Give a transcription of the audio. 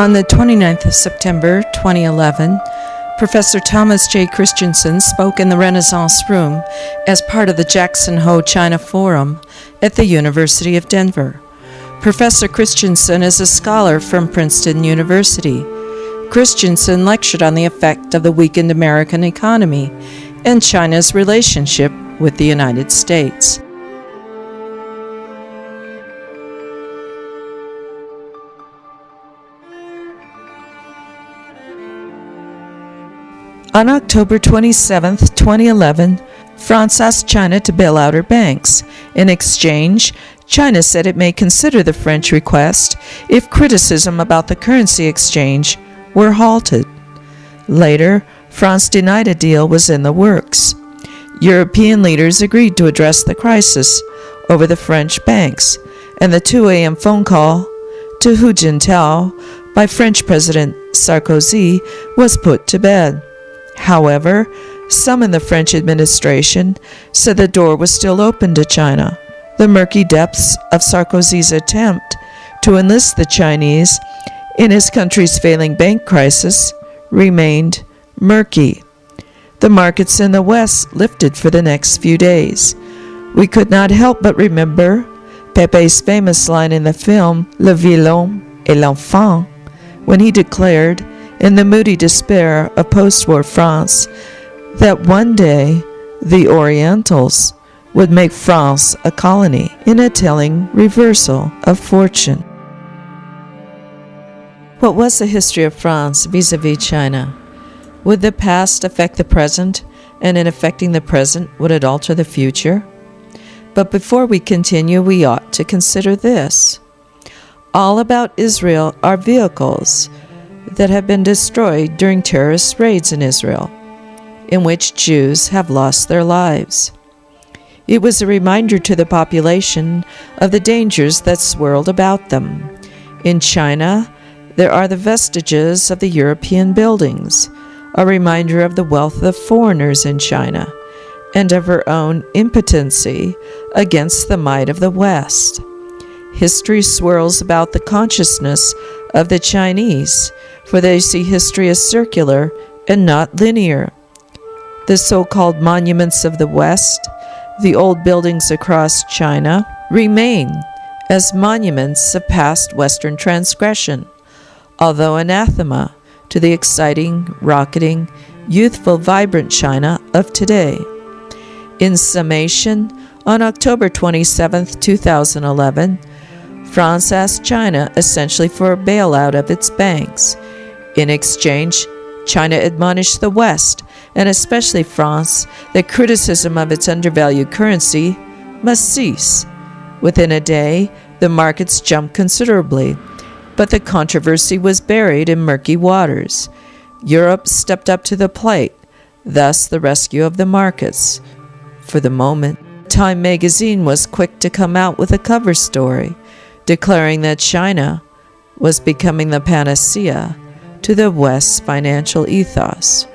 On the 29th of September 2011, Professor Thomas J. Christensen spoke in the Renaissance Room as part of the Jackson Hole China Forum at the University of Denver. Professor Christensen is a scholar from Princeton University. Christensen lectured on the effect of the weakened American economy and China's relationship with the United States. On October 27, 2011, France asked China to bail out her banks. In exchange, China said it may consider the French request if criticism about the currency exchange were halted. Later, France denied a deal was in the works. European leaders agreed to address the crisis over the French banks, and the 2 a.m. phone call to Hu Jintao by French President Sarkozy was put to bed. However, some in the French administration said the door was still open to China. The murky depths of Sarkozy's attempt to enlist the Chinese in his country's failing bank crisis remained murky. The markets in the West lifted for the next few days. We could not help but remember Pepe's famous line in the film Le Violon et l'Enfant, when he declared, in the moody despair of post-war France, that one day the Orientals would make France a colony, in a telling reversal of fortune. What was the history of France vis-a-vis China? Would the past affect the present, and in affecting the present, would it alter the future? But before we continue, we ought to consider this. All about Israel are vehicles that have been destroyed during terrorist raids in Israel, in which Jews have lost their lives. It was a reminder to the population of the dangers that swirled about them. In China, there are the vestiges of the European buildings, a reminder of the wealth of foreigners in China, and of her own impotency against the might of the West. History swirls about the consciousness of the Chinese, for they see history as circular and not linear. The so-called monuments of the West, the old buildings across China, remain as monuments of past Western transgression, although anathema to the exciting, rocketing, youthful, vibrant China of today. In summation, on October 27, 2011, France asked China essentially for a bailout of its banks. In exchange, China admonished the West, and especially France, that criticism of its undervalued currency must cease. Within a day, the markets jumped considerably, but the controversy was buried in murky waters. Europe stepped up to the plate, thus the rescue of the markets. For the moment, Time magazine was quick to come out with a cover story, declaring that China was becoming the panacea to the West's financial ethos.